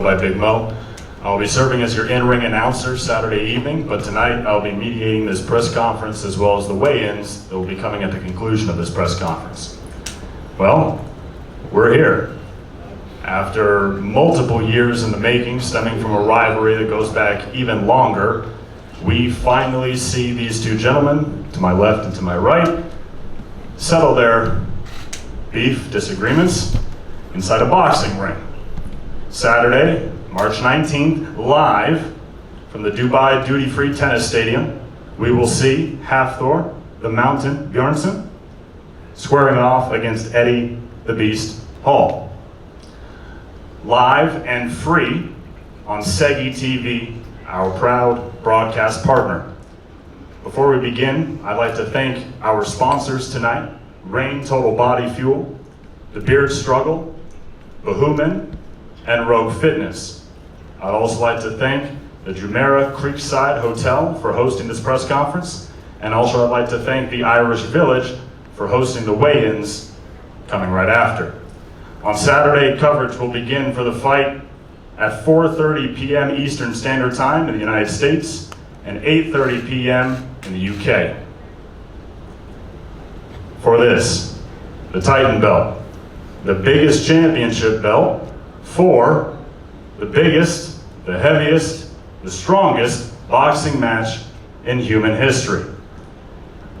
by Big Mo. I'll be serving as your in-ring announcer Saturday evening, but tonight I'll be mediating this press conference as well as the weigh-ins that will be coming at the conclusion of this press conference. Well, we're here. After multiple years in the making, stemming from a rivalry that goes back even longer, we finally see these two gentlemen, to my left and to my right, settle their beef disagreements inside a boxing ring. Saturday, March 19th, live from the Dubai Duty-Free Tennis Stadium, we will see THOR the Mountain Bjornsson squaring off against Eddie the Beast Hall. Live and free on Segi TV, our proud broadcast partner. Before we begin, I'd like to thank our sponsors tonight, Rain Total Body Fuel, The Beard Struggle, Bahuman, and Rogue Fitness. I'd also like to thank the Jumeirah Creekside Hotel for hosting this press conference, and also I'd like to thank the Irish Village for hosting the weigh-ins coming right after. On Saturday, coverage will begin for the fight at 4:30 p.m. Eastern Standard Time in the United States and 8:30 p.m. in the UK. For this, the Titan belt, the biggest championship belt for the biggest, the heaviest, the strongest boxing match in human history.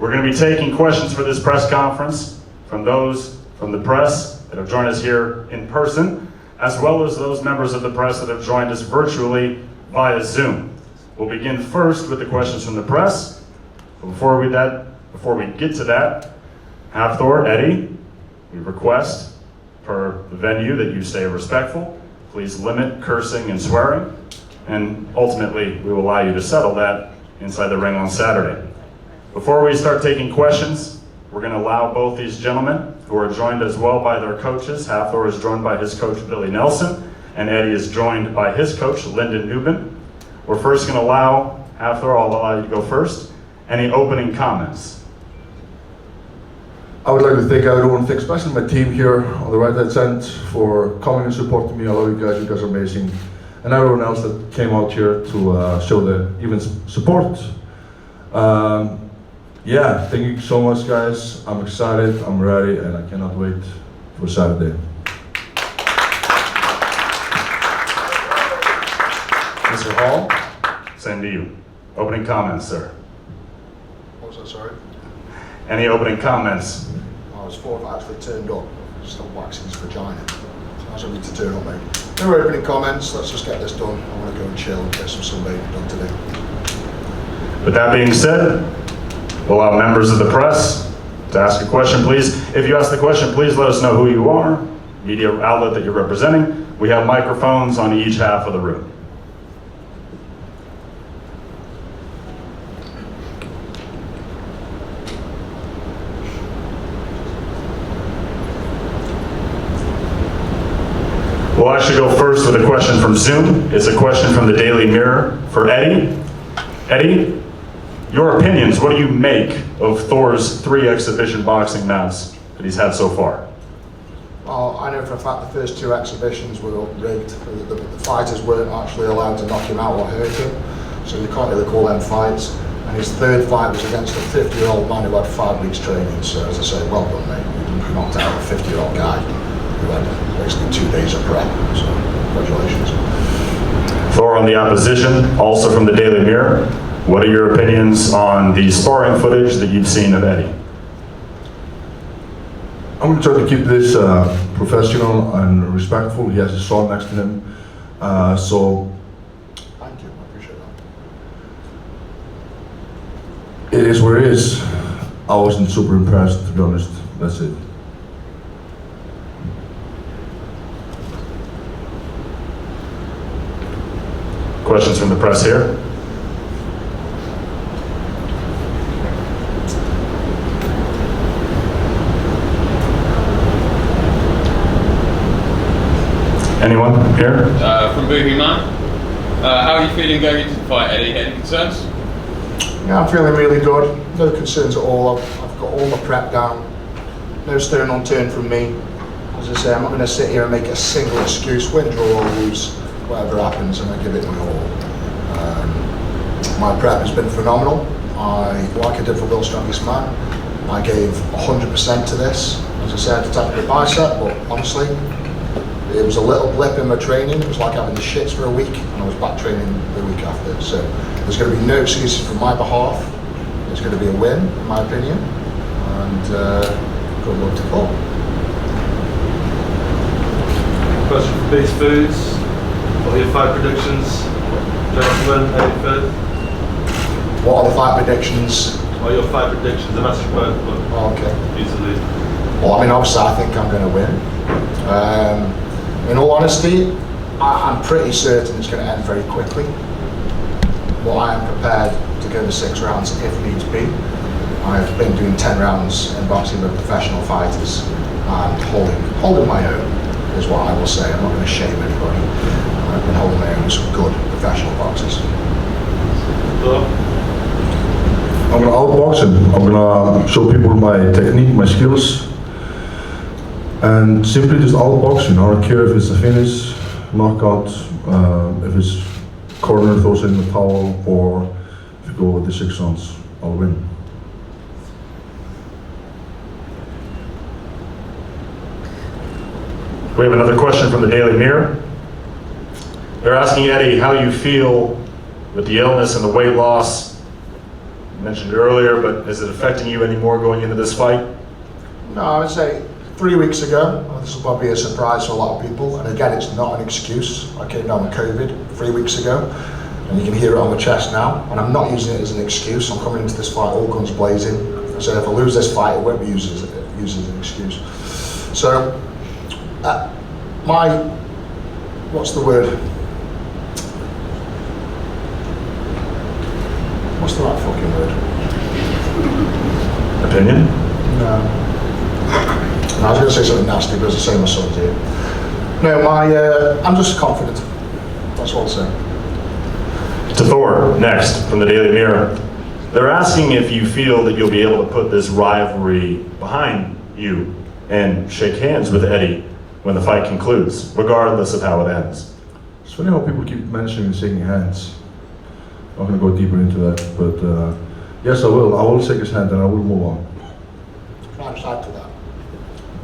We're going to be taking questions for this press conference from those from the press that have joined us here in person, as well as those members of the press that have joined us virtually via Zoom. We'll begin first with the questions from the press. But before we get to that, THOR, Eddie, we request per the venue that you stay respectful. Please limit cursing and swearing, and ultimately we will allow you to settle that inside the ring on Saturday. Before we start taking questions, we're going to allow both these gentlemen, who are joined as well by their coaches. THOR is joined by his coach, Billy Nelson, and Eddie is joined by his coach, Lyndon Newman. We're first going to allow THOR, I'll allow you to go first. Any opening comments? I would like to thank everyone, especially my team here on the right-hand side, for coming and supporting me. I love you guys are amazing. And everyone else that came out here to show the even support. Yeah, thank you so much, guys. I'm excited, I'm ready, and I cannot wait for Saturday. Mr. Hall, same to you. Opening comments, sir. What was that, sorry? Any opening comments? I was thought I actually turned up, still waxing his vagina. So I need to turn up, mate. No opening comments, let's just get this done. I want to go and chill and get some sunbathing done today. With that being said, we'll allow members of the press to ask a question, please. If you ask the question, please let us know who you are, media outlet that you're representing. We have microphones on each half of the room. We'll actually go first with a question from Zoom. It's a question from the Daily Mirror for Eddie. Eddie, your opinions, what do you make of THOR's 3 exhibition boxing bouts that he's had so far? Well, I know for a fact the first 2 exhibitions were rigged. The fighters weren't actually allowed to knock him out or hurt him, so you can't really call them fights. And his 3rd fight was against a 50-year-old man who had 5 weeks training, so as I say, well done, mate. You knocked out a 50-year-old guy who had basically 2 days of prep, so congratulations. THOR on the opposition, also from the Daily Mirror. What are your opinions on the sparring footage that you've seen of Eddie? I'm going to try to keep this professional and respectful. He has his son next to him, so Thank you, I appreciate that. it is what it is. I wasn't super impressed, to be honest. That's it. Questions from the press here? Anyone here? From Boohoo Man. How are you feeling going into the fight, Eddie? Any concerns? Yeah, I'm feeling really good. No concerns at all. I've got all my prep down. No stone unturned from me. As I say, I'm not going to sit here and make a single excuse, win, draw or lose. whatever happens, I'm going to give it my all. My prep has been phenomenal. Like I did for World's Strongest Man, I gave 100% to this. As I said, attacked the bicep, but honestly, it was a little blip in my training. It was like having the shits for a week, and I was back training the week after. So there's going to be no excuses from my behalf. It's going to be a win, in my opinion, and good luck to Thor. Question for Beast Foods. What are your 5 predictions? Gentlemen, 83rd. What are the 5 predictions? What are your 5 predictions? I'm asking both, but Oh, okay. easily. Well, I mean, obviously, I think I'm going to win. In all honesty, I'm pretty certain it's going to end very quickly. But I am prepared to go to 6 rounds if needs be. I've been doing 10 rounds in boxing with professional fighters and holding my own is what I will say. I'm not going to shame anybody. I've been holding my own with some good professional boxers. Thor? I'm gonna outbox him. I'm gonna show people my technique, my skills, and simply just outbox him. I don't care if it's a finish, knockout, if it's corner, throws in the towel, or if you go with the 6 rounds, I'll win. We have another question from the Daily Mirror. They're asking Eddie how you feel with the illness and the weight loss. You mentioned earlier, but is it affecting you anymore going into this fight? No, I would say 3 weeks ago, this will probably be a surprise to a lot of people, and again, it's not an excuse. I came down with COVID 3 weeks ago, and you can hear it on my chest now, and I'm not using it as an excuse. I'm coming into this fight all guns blazing. So if I lose this fight, it won't be used as an excuse. So, what's the word? What's the right fucking word? Opinion? No. I was going to say something nasty, but it's the same as something here. No, I'm just confident. That's all I'll say. To Thor, next, from the Daily Mirror. They're asking if you feel that you'll be able to put this rivalry behind you and shake hands with Eddie when the fight concludes, regardless of how it ends. It's funny how people keep mentioning shaking hands. I'm not going to go deeper into that, but yes, I will. I will shake his hand and I will move on. Can I just add to that?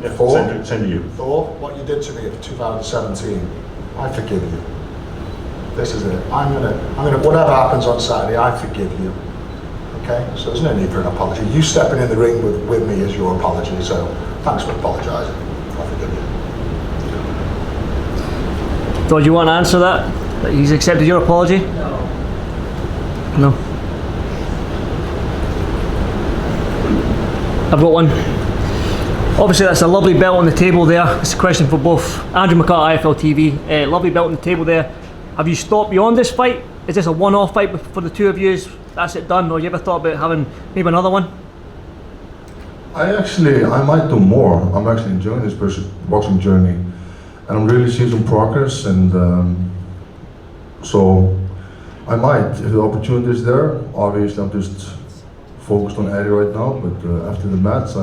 Yeah, Thor? same to you. Thor, what you did to me in 2017, I forgive you. This is it. I'm gonna, whatever happens on Saturday, I forgive you. Okay? So there's no need for an apology. You stepping in the ring with me is your apology, so thanks for apologising. I forgive you. Do you want to answer that? That he's accepted your apology? No. I've got one. Obviously that's a lovely belt on the table there. It's a question for both Andrew McCart, IFL TV. Lovely belt on the table there. Have you stopped beyond this fight? Is this a one-off fight for the two of you? That's it done? Or you ever thought about having maybe another one? I might do more. I'm actually enjoying this boxing journey, and I'm really seeing some progress, and so I might, if the opportunity is there. Obviously, I'm just focused on Eddie right now, but after the match,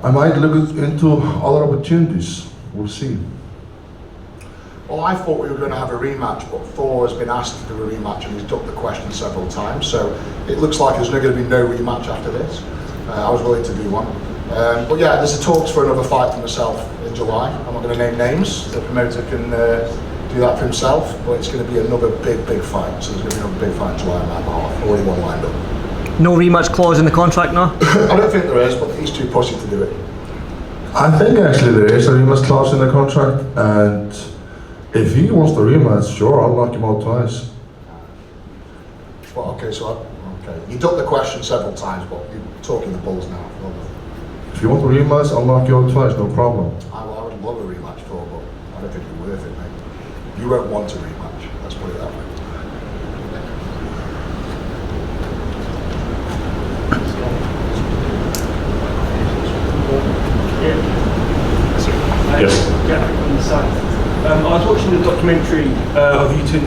I might look into other opportunities. We'll see. Well, I thought we were going to have a rematch, but Thor has been asked to do a rematch and he's ducked the question several times, so it looks like there's going to be no rematch after this. I was willing to do one. But yeah, there's a talks for another fight for myself in July. I'm not going to name names. The promoter can do that for himself, but it's going to be another big fight. So there's going to be another big fight in July on my behalf. Already one lined up. No rematch clause in the contract now? I don't think there is, but he's too pussy to do it. I think actually there is a rematch clause in the contract, and if he wants the rematch, sure, I'll knock him out twice. Well, okay, you ducked the question several times, but you're talking the bulls now. If you want the rematch, I'll knock you out twice, no problem. I would love a rematch, Thor, but I don't think you're worth it, mate. You won't want a rematch, let's put it that way. Yes. On the side. I was watching the documentary of you two in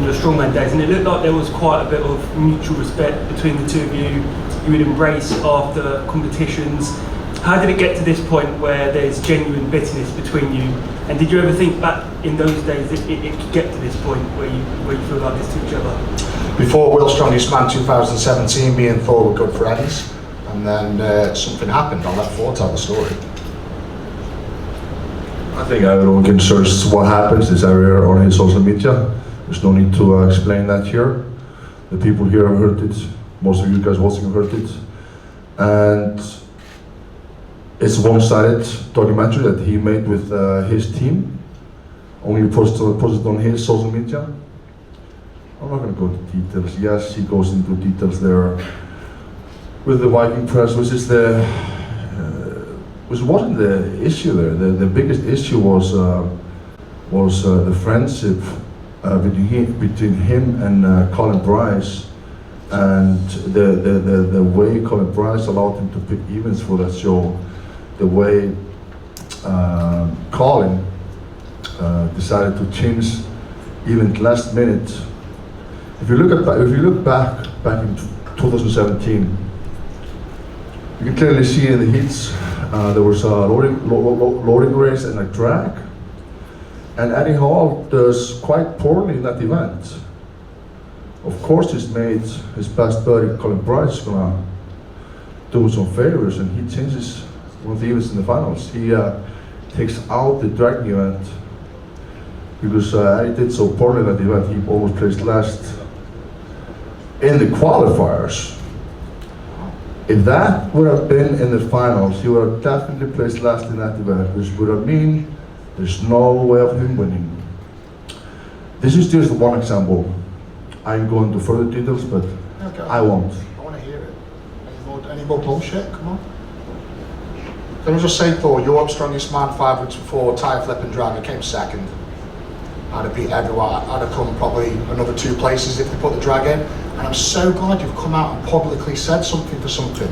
the strongman days, and it looked like there was quite a bit of mutual respect between the two of you. You would embrace after competitions. How did it get to this point where there's genuine bitterness between you, And did you ever think back in those days that it could get to this point where you feel like this to each other? Before World's Strongest Man 2017, me and Thor were good friends, and then something happened. I'll let Thor tell the story. I think everyone can search what happens this area on his social media. There's no need to explain that here. The people here have heard it. Most of you guys watching have heard it. And it's a one-sided documentary that he made with his team. Only posted on his social media. I'm not going to go into details. Yes, he goes into details there with the Viking press, which is which wasn't the issue there. The biggest issue was the friendship between him and Colin Bryce, and the way Colin Bryce allowed him to pick events for that show, the way Colin decided to change event last minute. If you look back in 2017, you can clearly see in the heats there was a loading race and a drag, and Eddie Hall does quite poorly in that event. Of course, he's made his best buddy Colin Bryce gonna do some favors, and he changes one of the events in the finals. He takes out the drag event because Eddie did so poorly in that event. He almost placed last in the qualifiers. If that would have been in the finals, he would have definitely placed last in that event, which would have mean there's no way of him winning. This is just one example. I can go into further details, but Okay. I won't. I want to hear it. Any more bullshit? Come on. Can I just say, Thor, you're strongest man 5 weeks before, tire flip and drag. I came second. I'd have beat everyone. I'd have come probably another 2 places if they put the drag in. And I'm so glad you've come out and publicly said something for something.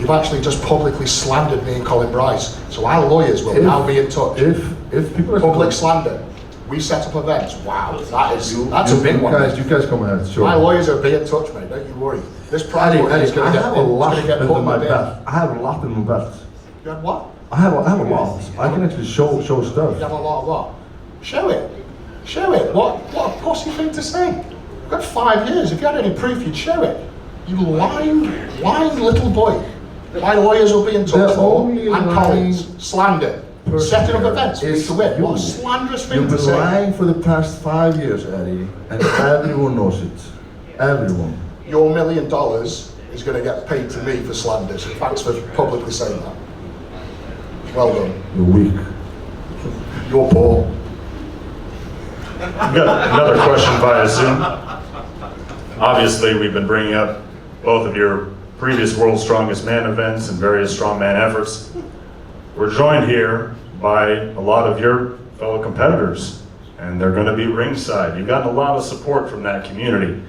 You've actually just publicly slandered me and Colin Bryce. So our lawyers will now be in touch. If people are Public slander. We set up events. Wow, that's a big one. You guys come ahead, sure. My lawyers will be in touch, mate. Don't you worry. This private Eddie, is going I to have a lot get put in in my the bin. belt. I have a lot in my belt. You had what? I have a lot. I can actually show You have stuff. a lot of what? Show it. Show it. What a pussy thing to say. You've got 5 years. If you had any proof, you'd show it. You lying little boy. My lawyers will be in touch The for only and lying Collins. Slander. person Setting up here events for me is to win. you. What a slanderous thing You've to been say. lying for the past 5 years, Eddie, and everyone knows it. Everyone. Your $1 million is going to get paid to me for slander. So thanks for publicly saying that. Well done. You're weak. You're poor. We've got another question via Zoom. Obviously, we've been bringing up both of your previous World's Strongest Man events and various strongman efforts. We're joined here by a lot of your fellow competitors, and they're going to be ringside. You've gotten a lot of support from that community.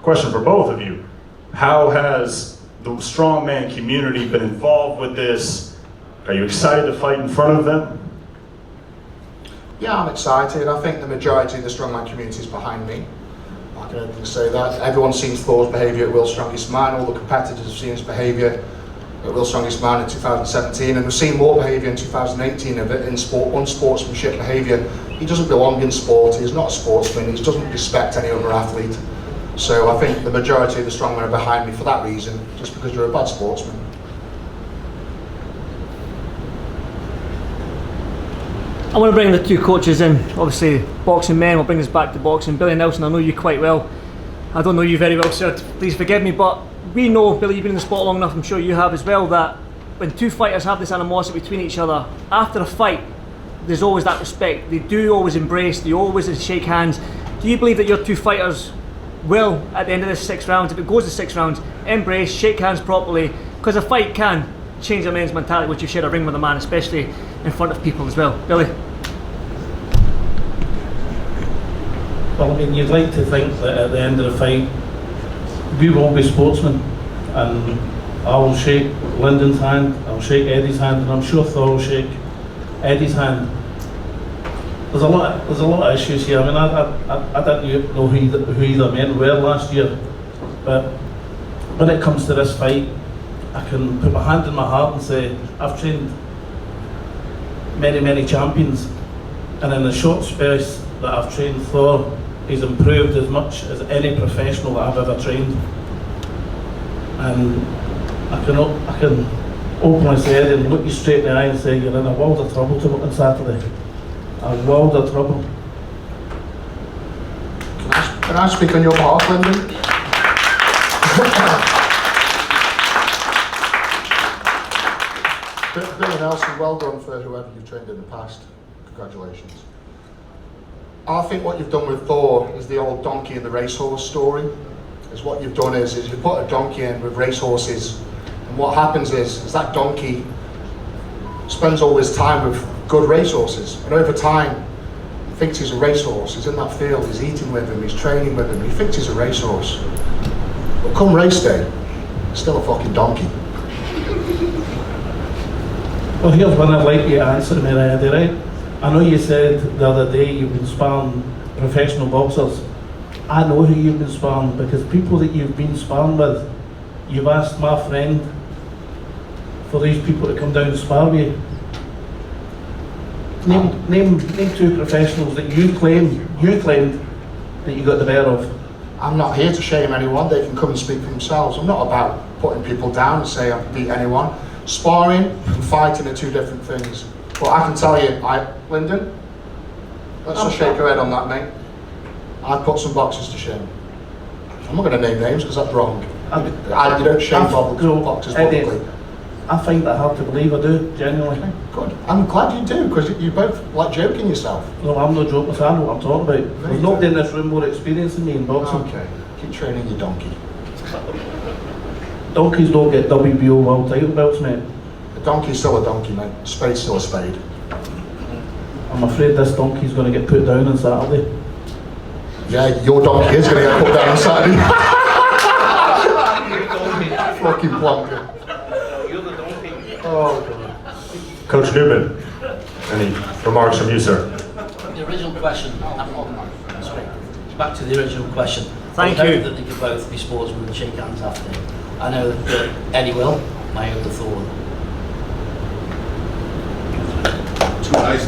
Question for both of you. How has the strongman community been involved with this? Are you excited to fight in front of them? Yeah, I'm excited. I think the majority of the strongman community is behind me. I can say that. Everyone's seen Thor's behaviour at World's Strongest Man. All the competitors have seen his behaviour at World's Strongest Man in 2017, and we've seen more behaviour in 2018 of it in unsportsmanship behaviour. He doesn't belong in sport. He's not a sportsman. He doesn't respect any other athlete. So I think the majority of the strongmen are behind me for that reason, just because you're a bad sportsman. I want to bring the 2 coaches in. Obviously, boxing men, we'll bring us back to boxing. Billy Nelson, I know you quite well. I don't know you very well, sir. Please forgive me, but we know, Billy, you've been in the sport long enough, I'm sure you have as well, that when 2 fighters have this animosity between each other, after a fight, there's always that respect. They do always embrace, they always shake hands. Do you believe that your 2 fighters will, at the end of this 6 rounds, if it goes to 6 rounds, embrace, shake hands properly? Because a fight can change a man's mentality once you share a ring with a man, especially in front of people as well. Billy? Well, I mean, you'd like to think that at the end of the fight, we will be sportsmen, and I will shake Lyndon's hand, I'll shake Eddie's hand, and I'm sure Thor will shake Eddie's hand. There's a lot of issues here. I mean, I didn't know who either men were last year, but when it comes to this fight, I can put my hand in my heart and say I've trained many champions, And in the short space that I've trained Thor, he's improved as much as any professional that I've ever trained. And I can openly say and look you straight in the eye and say you're in a world of trouble on Saturday. A world of trouble. Can I speak on your behalf, Lyndon? Billy Nelson, well done for whoever you've trained in the past. Congratulations. I think what you've done with Thor is the old donkey and the racehorse story. Is what you've done is you put a donkey in with racehorses, and what happens is that donkey spends all his time with good racehorses, and over time he thinks he's a racehorse. He's in that field, he's eating with him, he's training with him, he thinks he's a racehorse. But come race day, he's still a fucking donkey. Well, here's one I'd like you to answer me, Eddie, right? I know you said the other day you've been sparring professional boxers. I know who you've been sparring because people that you've been sparring with, you've asked my friend for these people to come down and spar with you. Name two professionals that you claimed that you got the better of. I'm not here to shame anyone, they can come and speak for themselves. I'm not about putting people down and say I've beat anyone. Sparring and fighting are two different things. But I can tell you, Lyndon, let's just shake your head on that, mate. I'd put some boxers to shame. I'm not going to name names because that's wrong. You don't shame boxers publicly. I find that hard to believe, I do, genuinely. Okay, good. I'm glad you do, because you both like joking yourself. No, I'm not joking, I know what I'm talking about. There's nobody in this room more experienced than me in boxing. Okay, keep training your donkey. Donkeys don't get WBO world title belts, mate. A donkey's still a donkey, mate. A spade's still a spade. I'm afraid this donkey's going to get put down on Saturday. Yeah, your donkey is going to get put down on Saturday. Fucking plonker. You're the donkey. Oh, God. Coach Newman, any remarks from you, sir? The original question, sorry, back to the original question. Thank I hope you. that they could both be sportsmen and shake hands after. I know that Eddie will, I hope the Thor will. Too nice.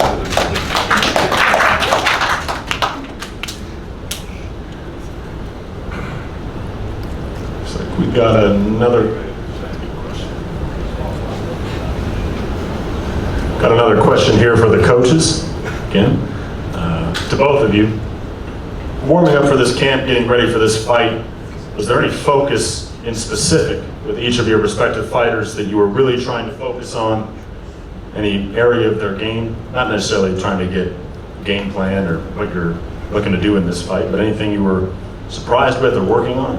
Looks like we got another question here for the coaches. Again, to both of you. Warming up for this camp, getting ready for this fight, was there any focus in specific with each of your respective fighters that you were really trying to focus on? Any area of their game? Not necessarily trying to get game plan or what you're looking to do in this fight, but anything you were surprised with or working on?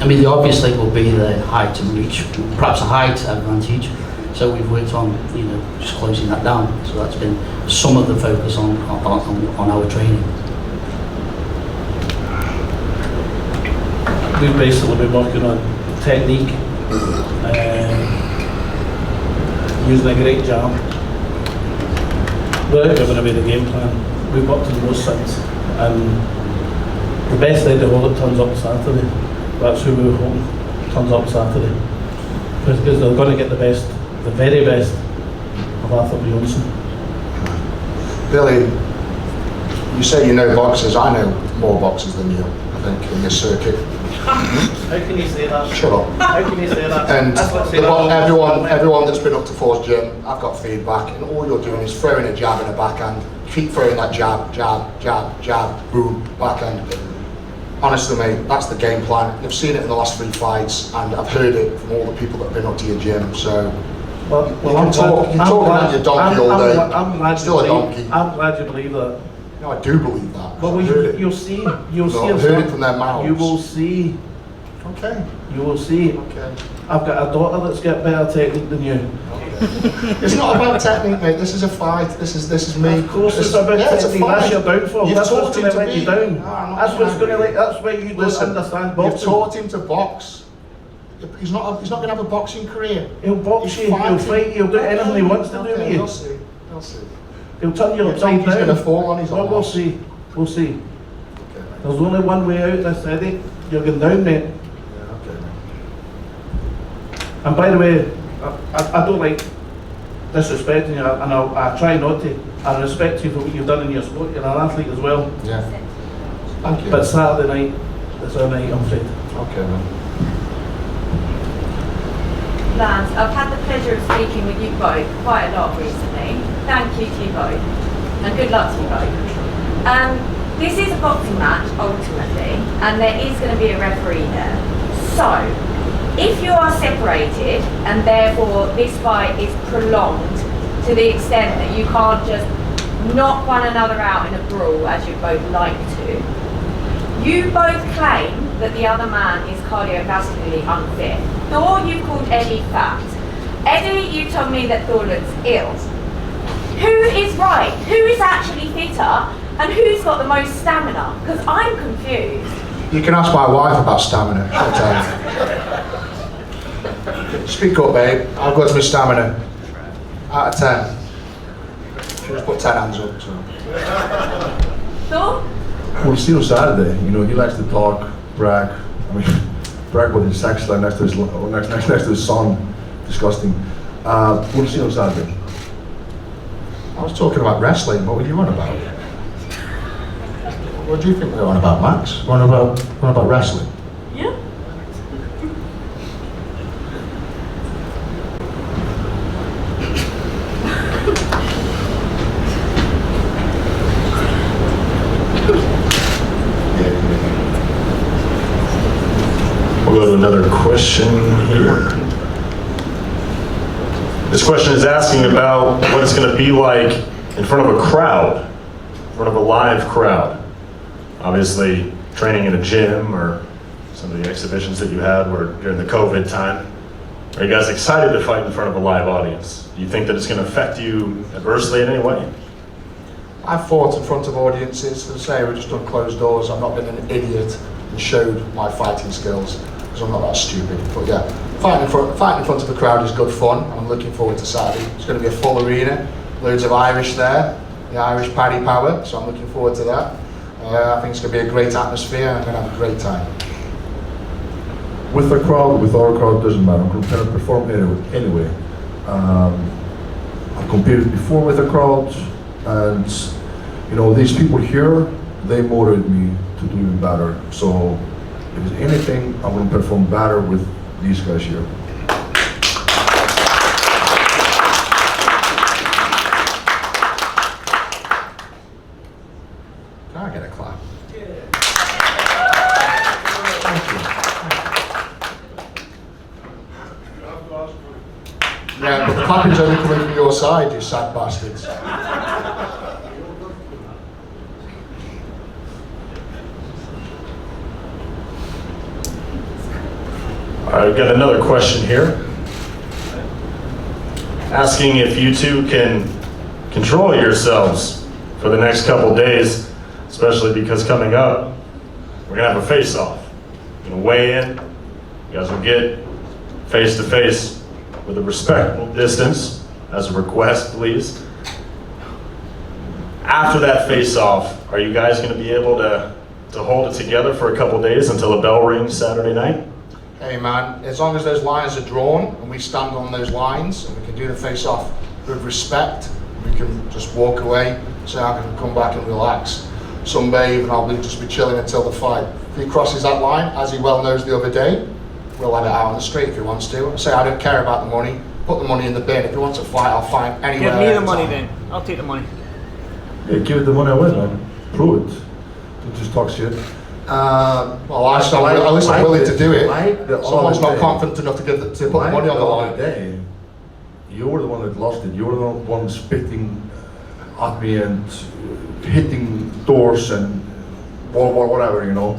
I mean, the obvious thing will be the height and reach, perhaps a height advantage. So we've worked on, just closing that down. So that's been some of the focus on our training. We've basically been working on technique, using a great jab. We're going to be the game plan. We've worked on those sides, and the best Eddie Hall turns up Saturday. That's who we're hoping turns up Saturday, because they're going to get the best, the very best of Arthur Bjornsson. Billy, you say you know boxers. I know more boxers than you, I think, in this circuit. How can you say that? Shut up. How can you say that? And That's like saying that everyone that's been up to Thor's gym, I've got feedback, and all you're doing is throwing a jab in a backhand. Keep throwing that jab, jab, jab, jab, boom, backhand. Honestly, mate, that's the game plan. I've seen it in the last 3 fights, and I've heard it from all the people that have been up to your gym. So, well, I'm talking about your donkey all day. I'm glad Still a you believe, donkey. I'm glad you believe that. No, I do believe that. Well, I've heard it. you'll see. I've heard it from their mouths. You will see. Okay. You will see. Okay. I've got a daughter that's got better technique than you. It's not about technique, mate. This is a fight. This is me. Of course, it's about technique. That's your downfall. You've That's taught what's him going to to let be. you down. No, I'm not That's what's trying going to to let. That's why you don't understand You've boxing. taught him to box. He's not going to have a boxing career. He'll box He's you. He'll fighting. fight you. He'll do anything he wants to do Okay, with you. We'll see. We'll see. He'll turn you Yeah, upside he's down. gonna fall on his Well, we'll arse. see. We'll see. Okay. There's only one way out this, Eddie. You're going down, mate. Yeah, okay. And by the way, I don't like disrespecting you, and I try not to. I respect you for what you've done in your sport. You're an athlete as well. Yeah. Thank you. But Saturday night is our night, I'm afraid. Okay, then. Lance, I've had the pleasure of speaking with you both quite a lot recently. Thank you to you both, and good luck to you both. This is a boxing match, ultimately, and there is going to be a referee there. So, if you are separated, and therefore this fight is prolonged to the extent that you can't just knock one another out in a brawl, as you'd both like to, you both claim that the other man is cardiovascularly unfit. Thor, you've called Eddie fat. Eddie, you told me that Thor looks ill. Who is right? Who is actually fitter? And who's got the most stamina? Because I'm confused. You can ask my wife about stamina. She'll tell you. Speak up, babe. I've got my stamina. Out of 10. She just put 10 hands up. So. Thor? We'll see on Saturday. You know, he likes to talk, brag. I mean, brag with his sex life next to his son. Disgusting. We'll see on Saturday. I was talking about wrestling. What were you on about? What do you think we were on about, Max? We're on about wrestling. Yeah. We'll go to another question here. This question is asking about what it's going to be like in front of a crowd, in front of a live crowd. Obviously, training in a gym or some of the exhibitions that you had were during the COVID time. Are you guys excited to fight in front of a live audience? Do you think that it's going to affect you adversely in any way? I've fought in front of audiences. As I say, we're just on closed doors. I've not been an idiot and showed my fighting skills because I'm not that stupid. But yeah, fighting in front of a crowd is good fun. I'm looking forward to Saturday. It's going to be a full arena, loads of Irish there, the Irish Paddy Power. So I'm looking forward to that. I think it's going to be a great atmosphere. I'm going to have a great time. With the crowd, with our crowd, doesn't matter. I'm going to perform anyway. I've competed before with the crowd, and you know, these people here, they motivate me to do even better. So if there's anything, I'm going to perform better with these guys here. Can I get a clap? Yeah, but the clapping's only coming from your side, you sad bastards. I've got another question here. Asking if you two can control yourselves for the next couple days, especially because coming up, we're gonna have a face-off. We're gonna weigh in, you guys will get face-to-face with a respectable distance, as a request, please. After that face-off, are you guys gonna be able to hold it together for a couple days until the bell rings Saturday night? Hey man, as long as those lines are drawn and we stand on those lines and we can do the face-off with respect, we can just walk away, so I can come back and relax, sunbathe, and I'll just be chilling until the fight. If he crosses that line, as he well knows the other day, we'll let it out on the street if he wants to. Say I don't care about the money, put the money in the bin. If he wants to fight, I'll fight anywhere. Give me the money anytime. then. I'll take the money. Yeah, give it the money away, man. Prove it. Don't just talk shit. Well, at least I'm willing to do it. Someone's not day. confident enough to put the money on the line. Day, you were the one that lost it. You were the one spitting at me and hitting doors and whatever, you know.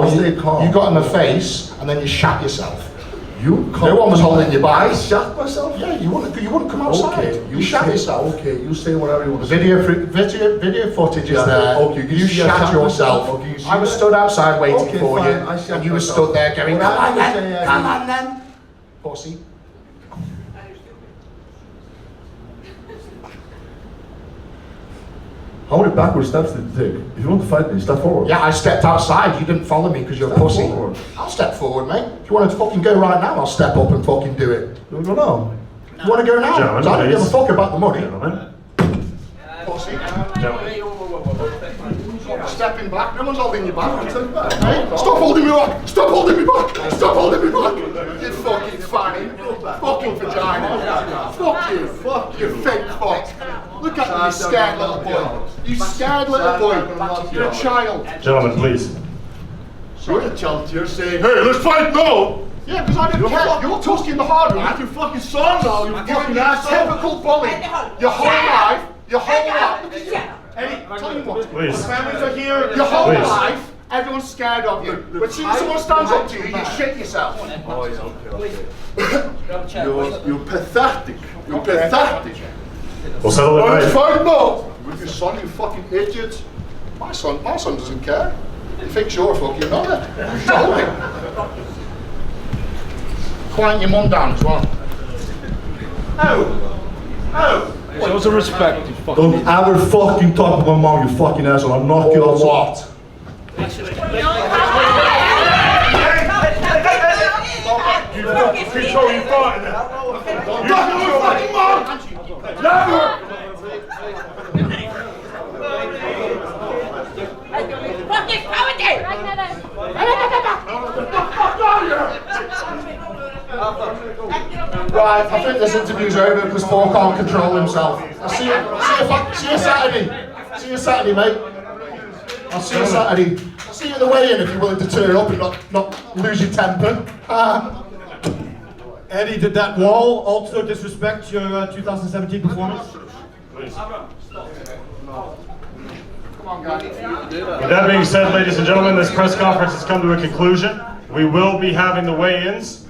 Stay calm. You got in the face and then you shat yourself. You No one was holding you back. I shot myself? Yeah, you wouldn't come outside. Okay, you shat yourself. Okay, you say whatever you want to say. Video footage is there. Okay, you shat yourself. Okay, you see I was that? stood outside waiting Okay, for fine, you, I shat and you were myself. stood there going, Well, "Come on I then, say, come on then, pussy." How many backward steps did you take? If you want to fight me, step forward. Yeah, I stepped outside. You didn't follow me because you're a Step pussy. forward. I'll step forward, mate. If you want to fucking go right now, I'll step up and fucking do it. You wanna go now? You want to go now? Gentlemen, 'Cause I don't give a please. fuck about the money. Gentlemen. Pussy. Gentlemen. Stepping back. No one's holding you back. Hey, stop holding me back. Stop holding me back. Stop holding me back. You fucking fanny. Fucking vagina. Fuck you. Fuck you fake fuck. Look at you, you scared little boy. You scared little boy. You're a child. Gentlemen, please. You're a child. You're saying, hey, let's fight now. Yeah, because I didn't care. You're talking the hard one. You're fucking son now. You fucking asshole. Typical bully. Your whole life. Your whole life. Eddie, tell you what. Please. Families are here. Your whole Please. life, everyone's scared of you. But as soon as someone stands up to you, you shit yourself. Oh, yeah, okay. You're pathetic. You're pathetic. We'll settle it Let's right. fight now. With your son, you fucking idiot. My son doesn't care. He thinks you're a fucking mother. You told him. Quiet your mum down as well. Oh! Show some respect, you Don't ever fucking talk about my mom, you fucking asshole. I'm not Or kidding. what? Control your fighting now. Fuck your fucking mom! Never! Fucking Right, I think this interview's over because Paul can't control himself. I'll see you Saturday. See you Saturday, mate. I'll see you Saturday. I'll see you at the weigh-in if you're willing to turn up and not lose your temper. Eddie, did that wall also disrespect your 2017 performance? Please. Come on, guys. With that being said, ladies and gentlemen, this press conference has come to a conclusion. We will be having the weigh-ins